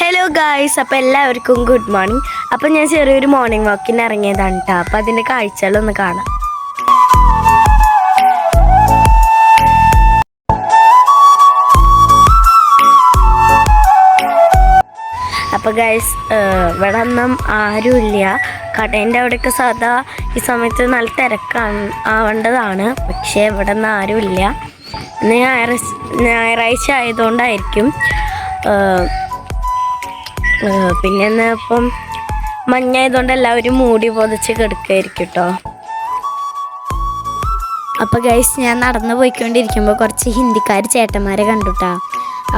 Hello guys, അപ്പോൾ എല്ലാവർക്കും good morning. അപ്പോൾ ഞാൻ ചെറിയൊരു മോർണിംഗ് വാക്കിന് ഇറങ്ങിയതാണ് കേട്ടോ. അപ്പോൾ അതിൻ്റെ കാഴ്ചകളൊന്ന് കാണാം. അപ്പോൾ ഗായ്സ്, ഇവിടെ ഒന്നും ആരുമില്ല. കടേൻ്റെ അവിടെയൊക്കെ സാധാ ഈ സമയത്ത് നല്ല തിരക്കാണ് ആവേണ്ടതാണ്. പക്ഷേ ഇവിടെ ഒന്നും ആരുമില്ല. ഞായറാഴ്ച ആയതുകൊണ്ടായിരിക്കും. പിന്നെ ഇപ്പം മഞ്ഞായതുകൊണ്ട് എല്ലാവരും മൂടി പൊതച്ച് കിടക്കുകയായിരിക്കും കേട്ടോ. അപ്പോൾ ഗൈസ്, ഞാൻ നടന്നു പോയിക്കൊണ്ടിരിക്കുമ്പോൾ കുറച്ച് ഹിന്ദിക്കാർ ചേട്ടന്മാരെ കണ്ടുട്ടാ.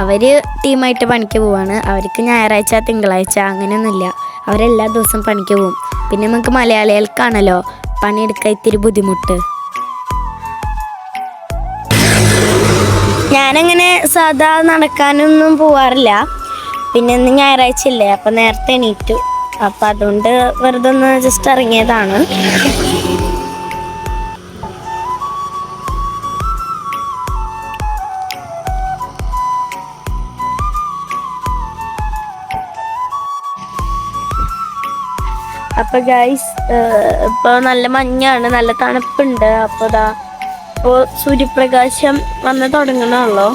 അവർ ടീമായിട്ട് പണിക്ക് പോവാണ്. അവർക്ക് ഞായറാഴ്ച തിങ്കളാഴ്ച അങ്ങനെയൊന്നുമില്ല, അവരെല്ലാ ദിവസവും പണിക്ക് പോവും. പിന്നെ നമുക്ക് മലയാളികൾക്കാണല്ലോ പണിയെടുക്കാൻ ഇത്തിരി ബുദ്ധിമുട്ട്. ഞാനങ്ങനെ സാധാ നടക്കാനൊന്നും പോവാറില്ല. പിന്നെ ഇന്ന് ഞായറാഴ്ച ഇല്ലേ, അപ്പം നേരത്തെ എണീറ്റു. അപ്പം അതുകൊണ്ട് വെറുതെ ഒന്ന് ജസ്റ്റ് ഇറങ്ങിയതാണ്. അപ്പം ഗൈസ്, ഇപ്പോൾ നല്ല മഞ്ഞാണ്, നല്ല തണുപ്പുണ്ട്. അപ്പോൾ ഇപ്പോൾ സൂര്യപ്രകാശം വന്ന് തുടങ്ങണമല്ലോ.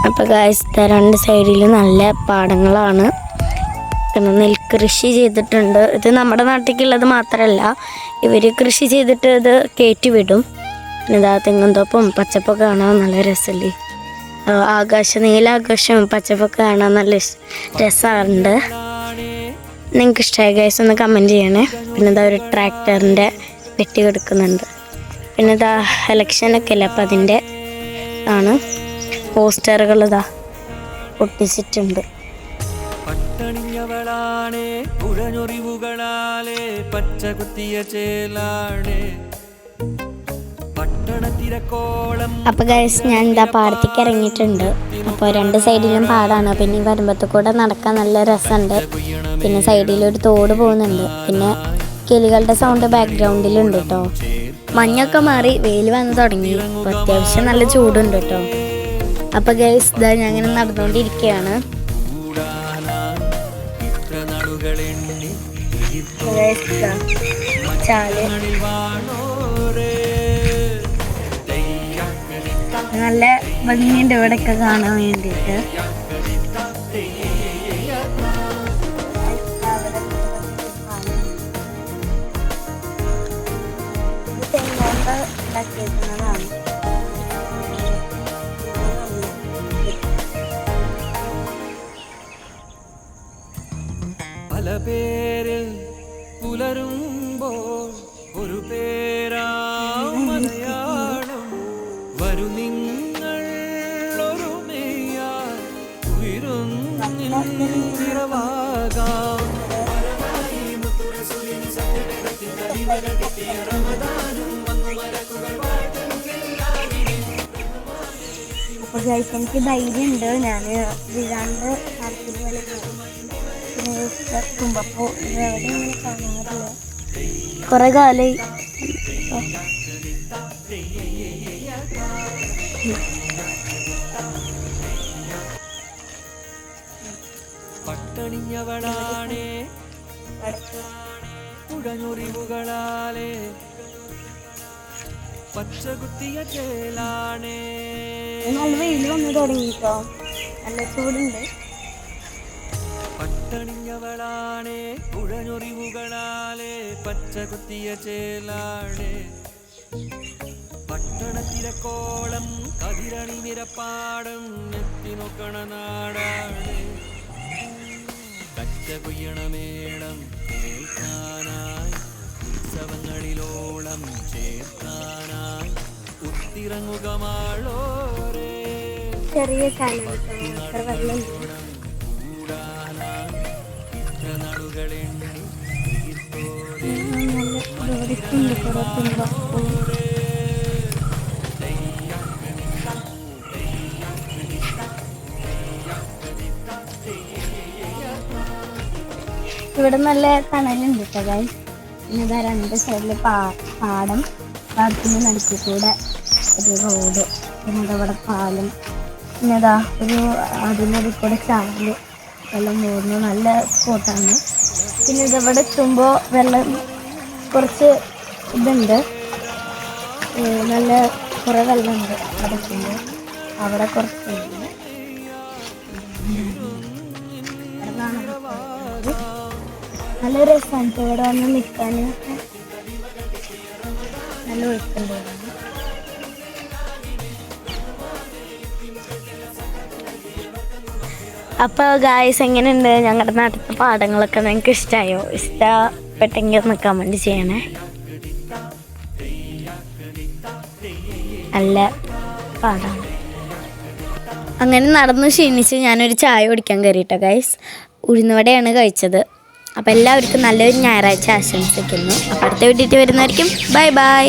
അപ്പോൾ ഗൈസ്, രണ്ട് സൈഡിൽ നല്ല പാടങ്ങളാണ്. പിന്നെ നെൽകൃഷി ചെയ്തിട്ടുണ്ട്. ഇത് നമ്മുടെ നാട്ടിലേക്കുള്ളത് മാത്രമല്ല, ഇവർ കൃഷി ചെയ്തിട്ട് ഇത് കയറ്റി വിടും. പിന്നെ തെങ്ങുംതോപ്പും പച്ചപ്പൊക്കെ കാണാൻ നല്ല രസമല്ലേ. നീലാകാശവും പച്ചപ്പൊക്കെ കാണാൻ നല്ല രസമുണ്ട്. നിങ്ങൾക്ക് ഇഷ്ടമായ ഗൈസ് ഒന്ന് കമൻറ്റ് ചെയ്യണേ. പിന്നെ ഒരു ട്രാക്ടറിൻ്റെ പെട്ടി കൊടുക്കുന്നുണ്ട്. പിന്നെ ഇലക്ഷനൊക്കെ അല്ലേ, അപ്പം അതിൻ്റെ ആണ് പോസ്റ്ററുകൾ ഒട്ടിച്ചിട്ടുണ്ട്. അപ്പോൾ ഗൈസ്, ഞാൻ പാടത്തേക്ക് ഇറങ്ങിയിട്ടുണ്ട്. അപ്പോൾ രണ്ട് സൈഡിലും പാടാണ്. പിന്നെ ഈ വരുമ്പത്ത് കൂടെ നടക്കാൻ നല്ല രസമുണ്ട്. പിന്നെ സൈഡിലൊരു തോട് പോകുന്നുണ്ട്. പിന്നെ കിളികളുടെ സൗണ്ട് ബാക്ക്ഗ്രൗണ്ടിലുണ്ട് കേട്ടോ. മഞ്ഞൊക്കെ മാറി വെയിൽ വന്ന് തുടങ്ങി. അപ്പോൾ അത്യാവശ്യം നല്ല ചൂടുണ്ട് കേട്ടോ. അപ്പോൾ ഗൈസ്, ഞാൻ അങ്ങനെ നടന്നുകൊണ്ടിരിക്കുകയാണ്. നല്ല ഭംഗിയുണ്ട് ഇവിടെയൊക്കെ കാണാൻ വേണ്ടിയിട്ട്. ഉണ്ടാക്കിയിരിക്കുന്നതാണ്. പല പേരിൽ പുലരുമ്പോൾ ഒരു പേരാം മലയാളം. വരു നിങ്ങൾ ഒരുമയാൽ ഉയരുന്നിറവാകാം. അപ്പോൾ ഗൈസ്, എനിക്ക് ധൈര്യമുണ്ട്. ഞാൻ വിഴാണ്ട് തുമ്പപ്പോൾ എവിടെയാണ് കാണാറില്ല. കുറേ കാലമായി. പട്ടണിഞ്ഞവളാണേ ഉടഞ്ഞൊറിവുകളാലേ പച്ചകുത്തിയ ചേലാണേ. നല്ല വെയിൽ വന്ന് തുടങ്ങിട്ടോ, നല്ല ചൂടുണ്ട്. പട്ടണിഞ്ഞവളാണേ ഉഴഞ്ഞൊറിവുകളാലേ പച്ചകുത്തിയ ചേലാണേ. പട്ടണത്തിലെ കോളം കതിരണി നിരപ്പാടം എത്തി നോക്കണ നാടാണേ. കച്ച കുയ്യണമേളം കേൾക്കാനായി ഉത്സവങ്ങളിലോളം ചേർക്കാനായി ഉത്തിറങ്ങുകമാളോരേ. ചെറിയ ഇവിടെ നല്ല തണലുണ്ട് കേട്ടോ ഗൈസ്. പിന്നെ രണ്ട് സൈഡിൽ പാടം, പാടത്തിൻ്റെ നടുക്കിൽ കൂടെ ഒരു റോഡ്, പിന്നെ ഇവിടെ പാലം പിന്നെ ഇതാ അതിനൊരു കൂടെ ചാനൽ വെള്ളം പോകുന്നു, നല്ല സ്പോട്ടാണ്. പിന്നെ ഇതവിടെ എത്തുമ്പോൾ വെള്ളം കുറച്ച് ഇതുണ്ട്, നല്ല കുറേ വെള്ളമുണ്ട്. അവിടെ എത്തുമ്പോൾ അവിടെ കുറച്ചുണ്ട്. നല്ല രസമാണ് ഇവിടെ വന്ന് നിൽക്കാൻ, നല്ല ഒഴുക്കുണ്ട്. അപ്പോൾ ഗായ്സ്, എങ്ങനെയുണ്ട് ഞങ്ങളുടെ നാട്ടിലത്തെ പാടങ്ങളൊക്കെ? നിങ്ങൾക്ക് ഇഷ്ടമായോ? ഇഷ്ടപ്പെട്ടെങ്കിൽ ഒന്ന് കമൻറ്റ് ചെയ്യണേ. നല്ല പാടാണ്. അങ്ങനെ നടന്ന് ക്ഷീണിച്ച് ഞാനൊരു ചായ കുടിക്കാൻ കയറിയിട്ടോ ഗൈസ്. ഉഴുന്നുവടയാണ് കഴിച്ചത്. അപ്പോൾ എല്ലാവർക്കും നല്ലൊരു ഞായറാഴ്ച ആശംസിക്കുന്നു. അപ്പോൾ അടുത്ത വീഡിയോ വരുന്നതായിരിക്കും. Bye bye.